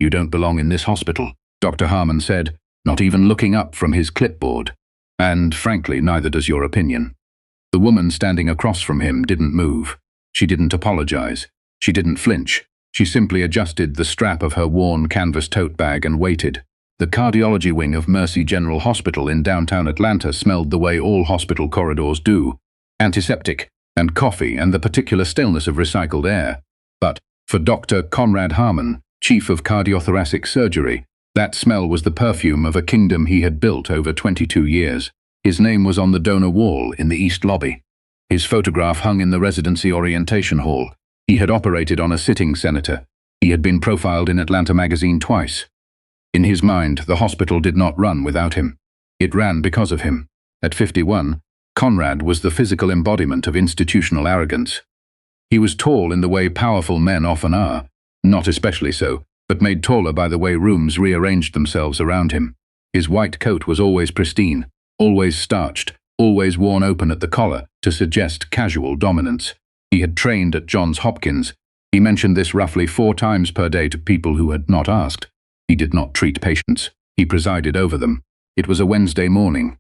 "You don't belong in this hospital," Dr. Harmon said, not even looking up from his clipboard. "And, frankly, neither does your opinion." The woman standing across from him didn't move. She didn't apologize. She didn't flinch. She simply adjusted the strap of her worn canvas tote bag and waited. The cardiology wing of Mercy General Hospital in downtown Atlanta smelled the way all hospital corridors do: antiseptic and coffee and the particular staleness of recycled air. But for Dr. Conrad Harmon, chief of cardiothoracic surgery, that smell was the perfume of a kingdom he had built over 22 years. His name was on the donor wall in the East Lobby. His photograph hung in the residency orientation hall. He had operated on a sitting senator. He had been profiled in Atlanta magazine twice. In his mind, the hospital did not run without him. It ran because of him. At 51, Conrad was the physical embodiment of institutional arrogance. He was tall in the way powerful men often are, not especially so, but made taller by the way rooms rearranged themselves around him. His white coat was always pristine, always starched, always worn open at the collar to suggest casual dominance. He had trained at Johns Hopkins. He mentioned this roughly 4 times per day to people who had not asked. He did not treat patients. He presided over them. It was a Wednesday morning.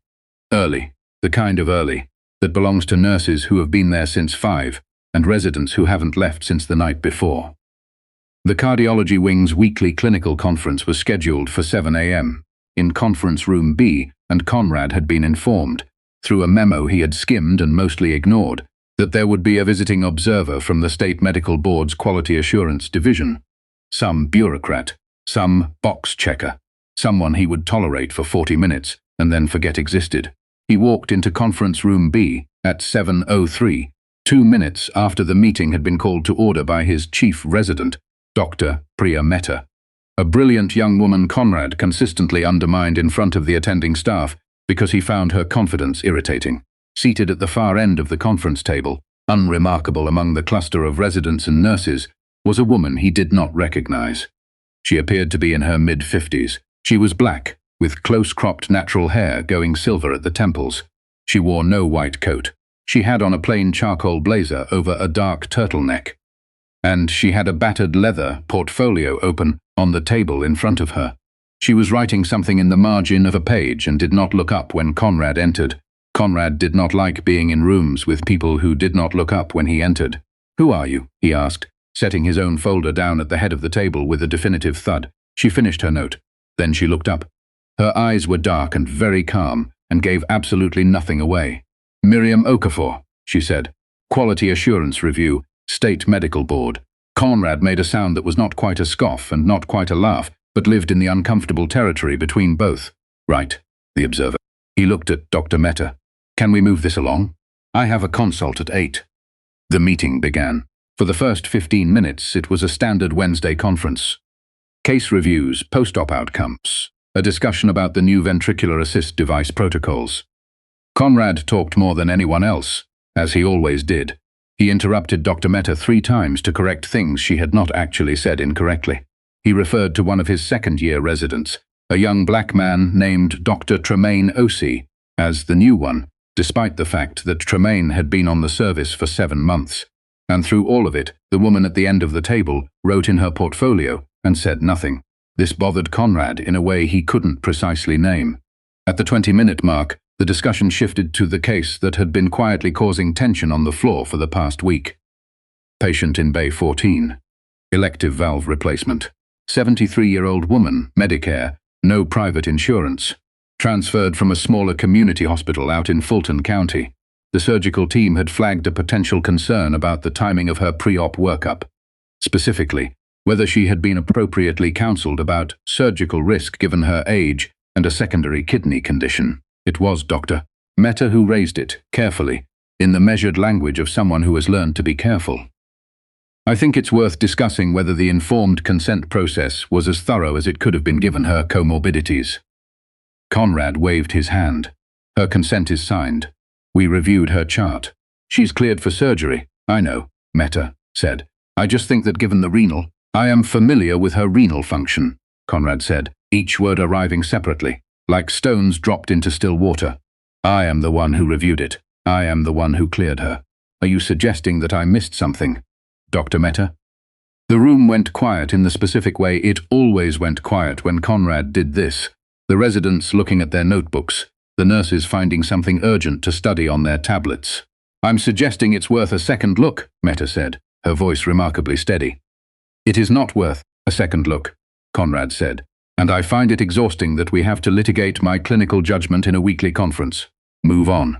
Early, the kind of early that belongs to nurses who have been there since 5 and residents who haven't left since the night before. The cardiology wing's weekly clinical conference was scheduled for 7 a.m. in Conference Room B, and Conrad had been informed, through a memo he had skimmed and mostly ignored, that there would be a visiting observer from the State Medical Board's Quality Assurance Division. Some bureaucrat, some box checker, someone he would tolerate for 40 minutes and then forget existed. He walked into Conference Room B at 7:03, 2 minutes after the meeting had been called to order by his chief resident, Dr. Priya Mehta. A brilliant young woman Conrad consistently undermined in front of the attending staff because he found her confidence irritating. Seated at the far end of the conference table, unremarkable among the cluster of residents and nurses, was a woman he did not recognize. She appeared to be in her mid-50s. She was black, with close-cropped natural hair going silver at the temples. She wore no white coat. She had on a plain charcoal blazer over a dark turtleneck. And she had a battered leather portfolio open on the table in front of her. She was writing something in the margin of a page and did not look up when Conrad entered. Conrad did not like being in rooms with people who did not look up when he entered. "Who are you?" he asked, setting his own folder down at the head of the table with a definitive thud. She finished her note. Then she looked up. Her eyes were dark and very calm and gave absolutely nothing away. "Miriam Okafor," she said. "Quality Assurance Review, State Medical Board." Conrad made a sound that was not quite a scoff and not quite a laugh, but lived in the uncomfortable territory between both. "Right," the observer. He looked at Dr. Mehta. "Can we move this along? I have a consult at 8. The meeting began. For the first 15 minutes, it was a standard Wednesday conference. Case reviews, post-op outcomes, a discussion about the new ventricular assist device protocols. Conrad talked more than anyone else, as he always did. He interrupted Dr. Mehta 3 times to correct things she had not actually said incorrectly. He referred to one of his second-year residents, a young black man named Dr. Tremaine Osei, as the new one, despite the fact that Tremaine had been on the service for 7 months. And through all of it, the woman at the end of the table wrote in her portfolio and said nothing. This bothered Conrad in a way he couldn't precisely name. At the 20-minute mark, the discussion shifted to the case that had been quietly causing tension on the floor for the past week. Patient in Bay 14. Elective valve replacement. 73-year-old woman, Medicare, no private insurance. Transferred from a smaller community hospital out in Fulton County. The surgical team had flagged a potential concern about the timing of her pre-op workup. Specifically, whether she had been appropriately counseled about surgical risk given her age and a secondary kidney condition. It was Dr. Mehta who raised it, carefully, in the measured language of someone who has learned to be careful. "I think it's worth discussing whether the informed consent process was as thorough as it could have been given her comorbidities." Conrad waved his hand. "Her consent is signed. We reviewed her chart. She's cleared for surgery." "I know," Mehta said. "I just think that given the renal—" "I am familiar with her renal function," Conrad said, each word arriving separately, like stones dropped into still water. "I am the one who reviewed it. I am the one who cleared her. Are you suggesting that I missed something, Dr. Mehta?" The room went quiet in the specific way it always went quiet when Conrad did this. The residents looking at their notebooks, the nurses finding something urgent to study on their tablets. "I'm suggesting it's worth a second look," Meta said, her voice remarkably steady. "It is not worth a second look," Conrad said, "and I find it exhausting that we have to litigate my clinical judgment in a weekly conference. Move on."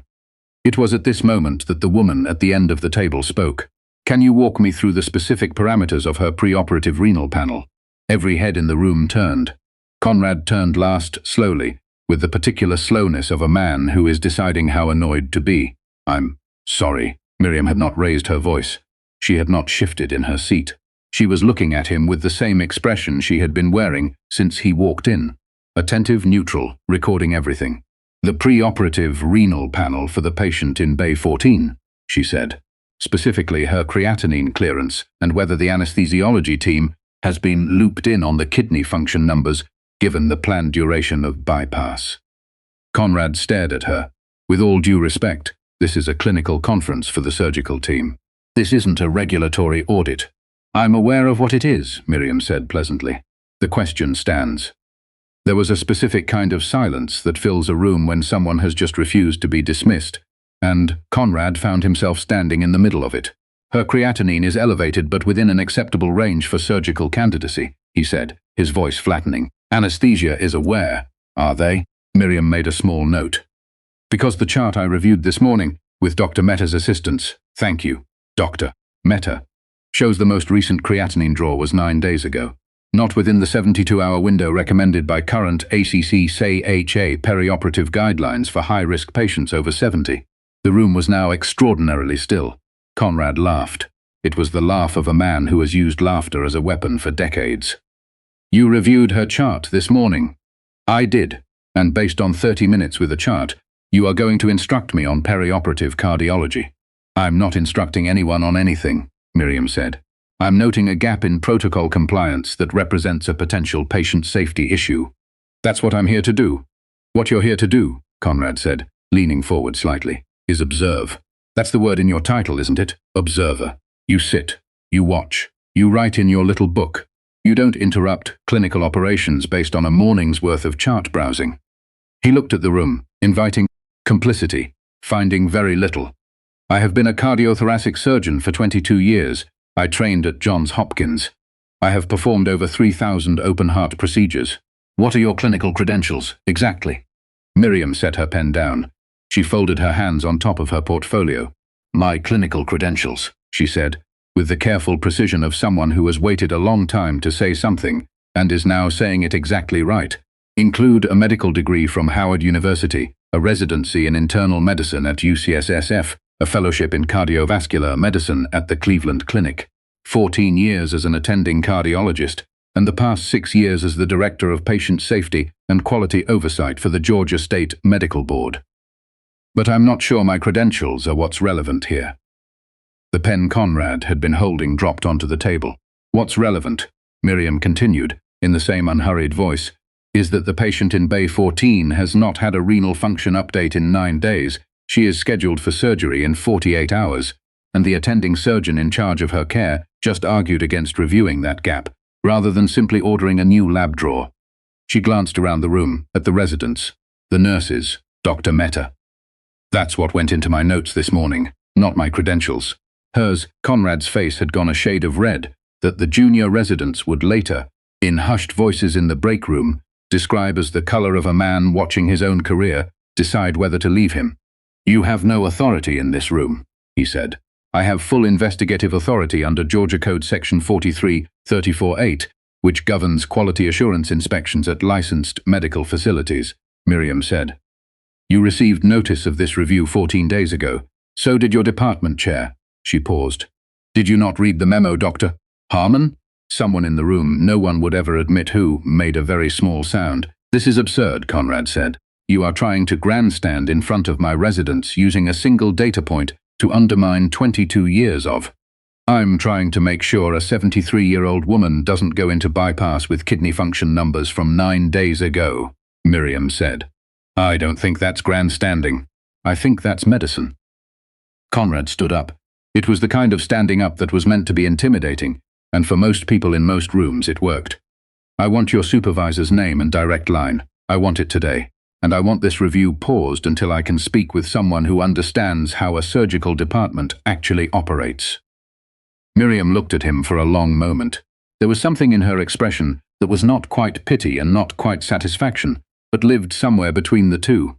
It was at this moment that the woman at the end of the table spoke. "Can you walk me through the specific parameters of her preoperative renal panel?" Every head in the room turned. Conrad turned last, slowly, with the particular slowness of a man who is deciding how annoyed to be. "I'm sorry." Miriam had not raised her voice. She had not shifted in her seat. She was looking at him with the same expression she had been wearing since he walked in. Attentive, neutral, recording everything. "The preoperative renal panel for the patient in Bay 14, she said. "Specifically her creatinine clearance and whether the anesthesiology team has been looped in on the kidney function numbers given the planned duration of bypass." Conrad stared at her. "With all due respect, this is a clinical conference for the surgical team. This isn't a regulatory audit." "I'm aware of what it is," Miriam said pleasantly. "The question stands." There was a specific kind of silence that fills a room when someone has just refused to be dismissed, and Conrad found himself standing in the middle of it. "Her creatinine is elevated but within an acceptable range for surgical candidacy," he said, his voice flattening. "Anesthesia is aware, are they?" Miriam made a small note. "Because the chart I reviewed this morning, with Dr. Meta's assistance, thank you, Dr. Meta, shows the most recent creatinine draw was 9 days ago. Not within the 72-hour window recommended by current ACC/SAHA perioperative guidelines for high-risk patients over 70. The room was now extraordinarily still. Conrad laughed. It was the laugh of a man who has used laughter as a weapon for decades. "You reviewed her chart this morning." "I did, and based on 30 minutes with a chart, you are going to instruct me on perioperative cardiology." "I'm not instructing anyone on anything," Miriam said. "I'm noting a gap in protocol compliance that represents a potential patient safety issue." "That's what I'm here to do." "What you're here to do," Conrad said, leaning forward slightly, "is observe. That's the word in your title, isn't it? Observer. You sit, you watch, you write in your little book. You don't interrupt clinical operations based on a morning's worth of chart browsing." He looked at the room, inviting complicity, finding very little. "I have been a cardiothoracic surgeon for 22 years. I trained at Johns Hopkins. I have performed over 3,000 open-heart procedures. What are your clinical credentials, exactly?" Miriam set her pen down. She folded her hands on top of her portfolio. "My clinical credentials," she said, with the careful precision of someone who has waited a long time to say something and is now saying it exactly right, "include a medical degree from Howard University, a residency in internal medicine at UCSF, a fellowship in cardiovascular medicine at the Cleveland Clinic, 14 years as an attending cardiologist, and the past 6 years as the Director of Patient Safety and Quality Oversight for the Georgia State Medical Board. But I'm not sure my credentials are what's relevant here." The pen Conrad had been holding dropped onto the table. "What's relevant," Miriam continued, in the same unhurried voice, "is that the patient in Bay 14 has not had a renal function update in 9 days. She is scheduled for surgery in 48 hours, and the attending surgeon in charge of her care just argued against reviewing that gap, rather than simply ordering a new lab draw." She glanced around the room, at the residents, the nurses, Dr. Meta. "That's what went into my notes this morning, not my credentials." Hers, Conrad's face had gone a shade of red, that the junior residents would later, in hushed voices in the break room, describe as the color of a man watching his own career decide whether to leave him. "You have no authority in this room," he said. "I have full investigative authority under Georgia Code Section 43-34-8, which governs quality assurance inspections at licensed medical facilities," Miriam said. "You received notice of this review 14 days ago. So did your department chair." She paused. "Did you not read the memo, Dr. Harmon?" Someone in the room, no one would ever admit who, made a very small sound. "This is absurd," Conrad said. "You are trying to grandstand in front of my residents using a single data point to undermine 22 years of." "I'm trying to make sure a 73-year-old woman doesn't go into bypass with kidney function numbers from 9 days ago," Miriam said. "I don't think that's grandstanding. I think that's medicine." Conrad stood up. It was the kind of standing up that was meant to be intimidating. and for most people in most rooms it worked. I want your supervisor's name and direct line. I want it today. And I want this review paused until I can speak with someone who understands how a surgical department actually operates. Miriam looked at him for a long moment. There was something in her expression that was not quite pity and not quite satisfaction, but lived somewhere between the two.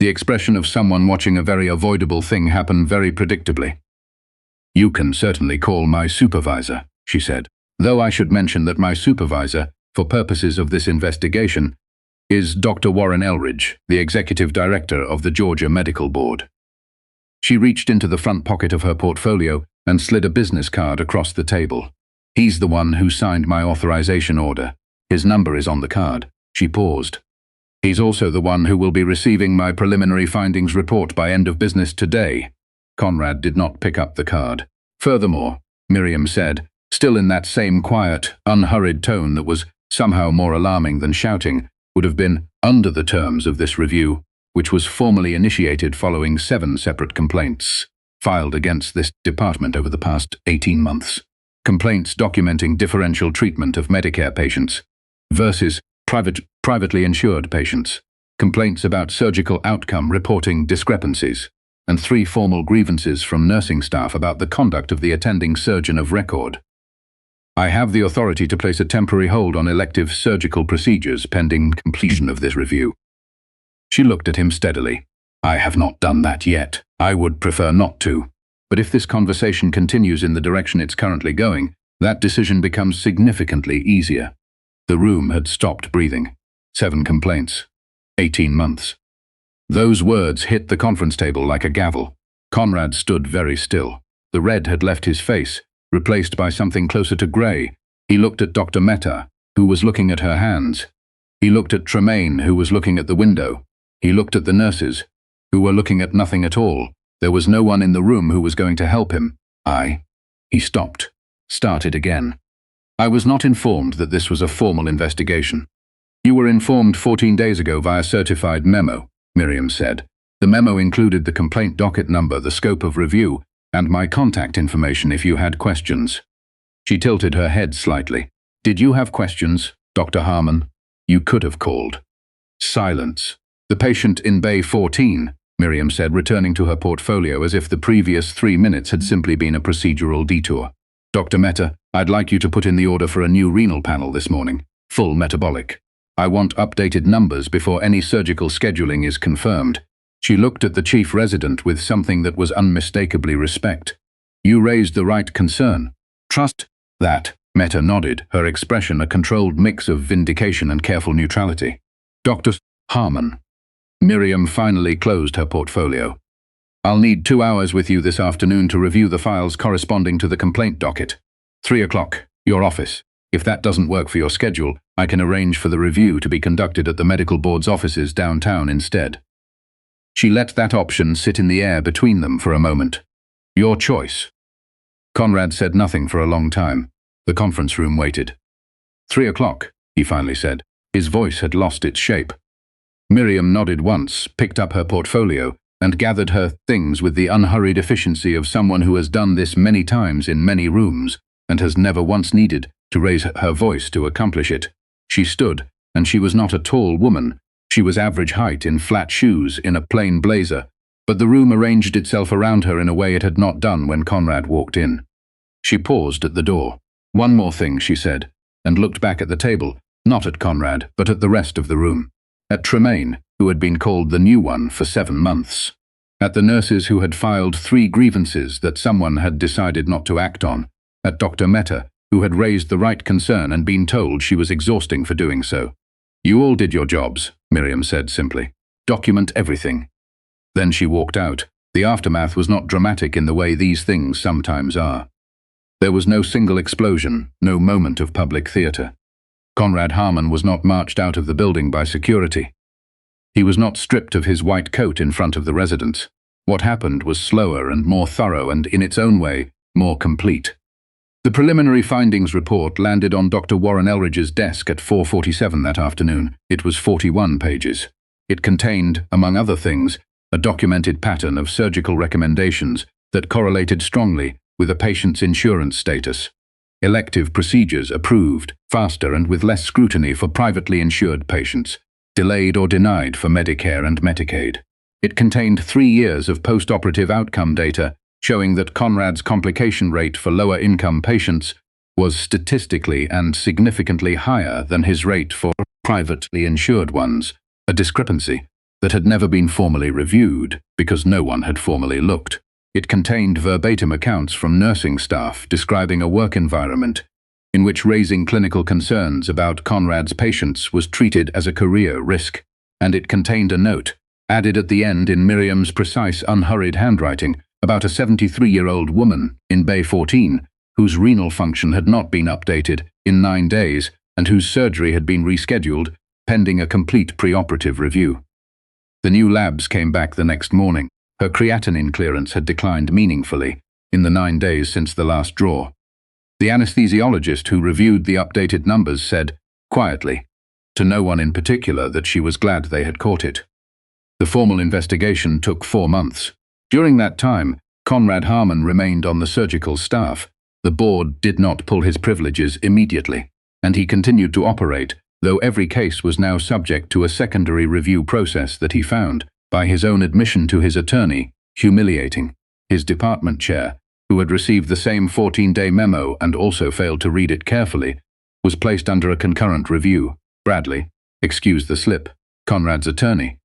The expression of someone watching a very avoidable thing happen very predictably. You can certainly call my supervisor, she said, though I should mention that my supervisor, for purposes of this investigation, is Dr. Warren Elridge, the executive director of the Georgia Medical Board. She reached into the front pocket of her portfolio and slid a business card across the table. He's the one who signed my authorization order. His number is on the card. She paused. He's also the one who will be receiving my preliminary findings report by end of business today. Conrad did not pick up the card. Furthermore, Miriam said, still in that same quiet, unhurried tone that was somehow more alarming than shouting, would have been under the terms of this review, which was formally initiated following 7 separate complaints filed against this department over the past 18 months. Complaints documenting differential treatment of Medicare patients versus privately insured patients. Complaints about surgical outcome reporting discrepancies. And 3 formal grievances from nursing staff about the conduct of the attending surgeon of record. I have the authority to place a temporary hold on elective surgical procedures pending completion of this review. She looked at him steadily. I have not done that yet. I would prefer not to. But if this conversation continues in the direction it's currently going, that decision becomes significantly easier. The room had stopped breathing. 7 complaints. 18 months. Those words hit the conference table like a gavel. Conrad stood very still. The red had left his face, replaced by something closer to grey. He looked at Dr. Mehta, who was looking at her hands. He looked at Tremaine, who was looking at the window. He looked at the nurses, who were looking at nothing at all. There was no one in the room who was going to help him. He stopped, started again. I was not informed that this was a formal investigation. You were informed 14 days ago via certified memo, Miriam said. The memo included the complaint docket number, the scope of review, and my contact information if you had questions. She tilted her head slightly. Did you have questions, Dr. Harmon? You could have called. Silence. The patient in Bay 14, Miriam said, returning to her portfolio as if the previous 3 minutes had simply been a procedural detour. Dr. Mehta, I'd like you to put in the order for a new renal panel this morning. Full metabolic. I want updated numbers before any surgical scheduling is confirmed. She looked at the chief resident with something that was unmistakably respect. You raised the right concern. Trust that. Mehta nodded, her expression a controlled mix of vindication and careful neutrality. Dr. Harmon. Miriam finally closed her portfolio. I'll need 2 hours with you this afternoon to review the files corresponding to the complaint docket. 3 o'clock, your office. If that doesn't work for your schedule, I can arrange for the review to be conducted at the medical board's offices downtown instead. She let that option sit in the air between them for a moment. Your choice. Conrad said nothing for a long time. The conference room waited. 3 o'clock, he finally said. His voice had lost its shape. Miriam nodded once, picked up her portfolio, and gathered her things with the unhurried efficiency of someone who has done this many times in many rooms and has never once needed to raise her voice to accomplish it. She stood, and she was not a tall woman. She was average height in flat shoes, in a plain blazer, but the room arranged itself around her in a way it had not done when Conrad walked in. She paused at the door. One more thing, she said, and looked back at the table, not at Conrad, but at the rest of the room. At Tremaine, who had been called the new one for 7 months. At the nurses who had filed 3 grievances that someone had decided not to act on. At Dr. Mehta, who had raised the right concern and been told she was exhausting for doing so. You all did your jobs, Miriam said simply. Document everything. Then she walked out. The aftermath was not dramatic in the way these things sometimes are. There was no single explosion, no moment of public theatre. Conrad Harmon was not marched out of the building by security. He was not stripped of his white coat in front of the residents. What happened was slower and more thorough and, in its own way, more complete. The preliminary findings report landed on Dr. Warren Elridge's desk at 4:47 that afternoon. It was 41 pages. It contained, among other things, a documented pattern of surgical recommendations that correlated strongly with a patient's insurance status. elective procedures approved, faster and with less scrutiny for privately insured patients, delayed or denied for Medicare and Medicaid. It contained 3 years of post-operative outcome data showing that Conrad's complication rate for lower-income patients was statistically and significantly higher than his rate for privately insured ones, a discrepancy that had never been formally reviewed because no one had formally looked. It contained verbatim accounts from nursing staff describing a work environment in which raising clinical concerns about Conrad's patients was treated as a career risk, and it contained a note, added at the end in Miriam's precise, unhurried handwriting, about a 73-year-old woman in Bay 14 whose renal function had not been updated in 9 days and whose surgery had been rescheduled pending a complete preoperative review. The new labs came back the next morning. Her creatinine clearance had declined meaningfully in the 9 days since the last draw. The anesthesiologist who reviewed the updated numbers said, quietly, to no one in particular, that she was glad they had caught it. The formal investigation took 4 months. During that time, Conrad Harmon remained on the surgical staff. The board did not pull his privileges immediately, and he continued to operate, though every case was now subject to a secondary review process that he found, by his own admission to his attorney, humiliating. His department chair, who had received the same 14-day memo and also failed to read it carefully, was placed under a concurrent review. Bradley, excuse the slip, Conrad's attorney,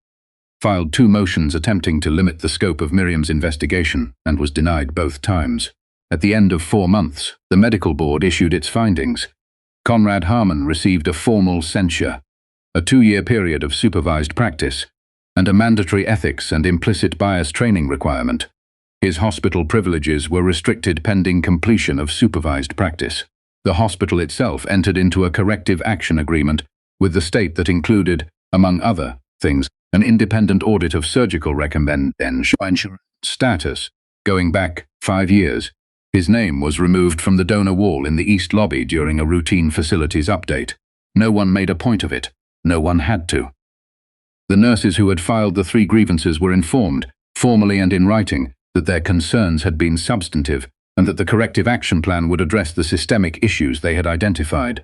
filed 2 motions attempting to limit the scope of Miriam's investigation and was denied both times. At the end of 4 months, the medical board issued its findings. Conrad Harmon received a formal censure, a 2-year period of supervised practice, and a mandatory ethics and implicit bias training requirement. His hospital privileges were restricted pending completion of supervised practice. The hospital itself entered into a corrective action agreement with the state that included, among other things, an independent audit of surgical recommendation status. Going back 5 years, his name was removed from the donor wall in the East Lobby during a routine facilities update. No one made a point of it. No one had to. The nurses who had filed the 3 grievances were informed, formally and in writing, that their concerns had been substantive and that the corrective action plan would address the systemic issues they had identified.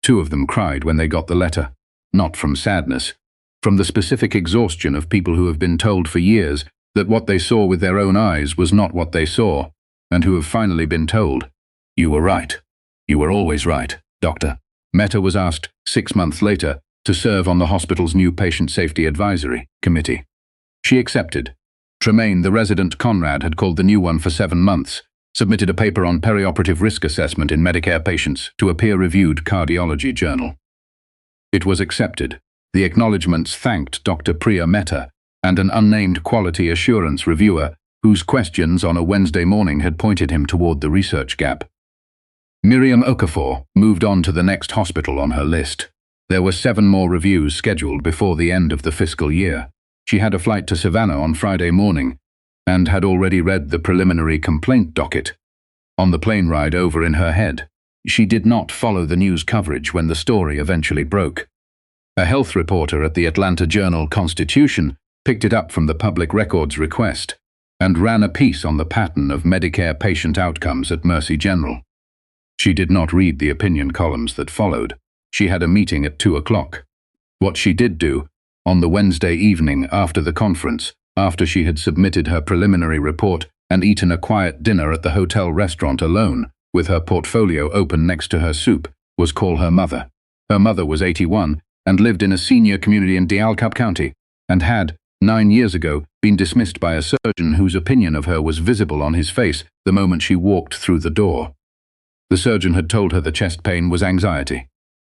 2 of them cried when they got the letter, not from sadness, from the specific exhaustion of people who have been told for years that what they saw with their own eyes was not what they saw, and who have finally been told, "You were right. You were always right, doctor." Meta was asked 6 months later to serve on the hospital's new Patient Safety Advisory Committee. She accepted. Tremaine, the resident Conrad, had called the new one for 7 months, submitted a paper on perioperative risk assessment in Medicare patients to a peer-reviewed cardiology journal. It was accepted. The acknowledgements thanked Dr. Priya Mehta and an unnamed quality assurance reviewer whose questions on a Wednesday morning had pointed him toward the research gap. Miriam Okafor moved on to the next hospital on her list. There were 7 more reviews scheduled before the end of the fiscal year. She had a flight to Savannah on Friday morning and had already read the preliminary complaint docket. On the plane ride over in her head, she did not follow the news coverage when the story eventually broke. A health reporter at the Atlanta Journal-Constitution picked it up from the public records request and ran a piece on the pattern of Medicare patient outcomes at Mercy General. She did not read the opinion columns that followed. She had a meeting at 2 o'clock. What she did do, on the Wednesday evening after the conference, after she had submitted her preliminary report and eaten a quiet dinner at the hotel restaurant alone, with her portfolio open next to her soup, was call her mother. Her mother was 81 and lived in a senior community in DeKalb County, and had, 9 years ago, been dismissed by a surgeon whose opinion of her was visible on his face the moment she walked through the door. The surgeon had told her the chest pain was anxiety.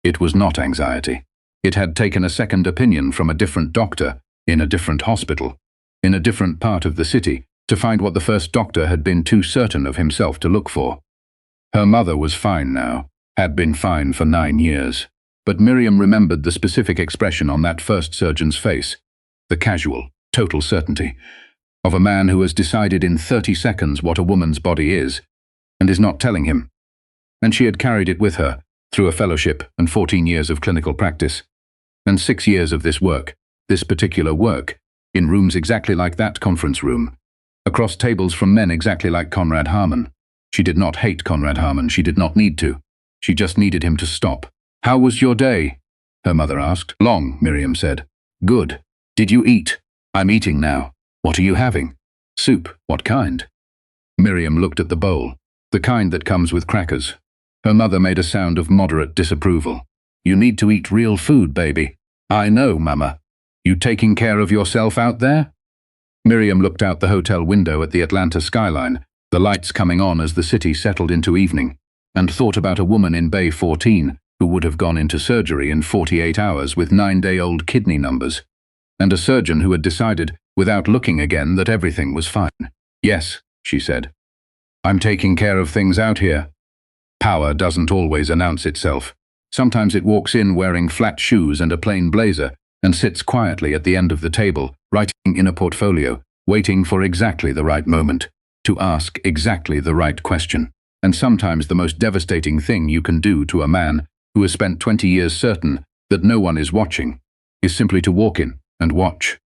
It was not anxiety. It had taken a second opinion from a different doctor, in a different hospital, in a different part of the city, to find what the first doctor had been too certain of himself to look for. Her mother was fine now, had been fine for 9 years. But Miriam remembered the specific expression on that first surgeon's face, the casual, total certainty of a man who has decided in 30 seconds what a woman's body is, and is not telling him. And she had carried it with her, through a fellowship and 14 years of clinical practice, and 6 years of this work, this particular work, in rooms exactly like that conference room, across tables from men exactly like Conrad Harmon. She did not hate Conrad Harmon. She did not need to. She just needed him to stop. "How was your day?" her mother asked. "Long," Miriam said. "Good. Did you eat?" "I'm eating now." "What are you having?" "Soup." "What kind?" Miriam looked at the bowl. "The kind that comes with crackers." Her mother made a sound of moderate disapproval. "You need to eat real food, baby." "I know, Mama. You taking care of yourself out there?" Miriam looked out the hotel window at the Atlanta skyline, the lights coming on as the city settled into evening, and thought about a woman in Bay 14 who would have gone into surgery in 48 hours with 9-day-old kidney numbers, and a surgeon who had decided, without looking again, that everything was fine. "Yes," she said. "I'm taking care of things out here." Power doesn't always announce itself. Sometimes it walks in wearing flat shoes and a plain blazer and sits quietly at the end of the table, writing in a portfolio, waiting for exactly the right moment, to ask exactly the right question. And sometimes the most devastating thing you can do to a man who has spent 20 years certain that no one is watching is simply to walk in and watch.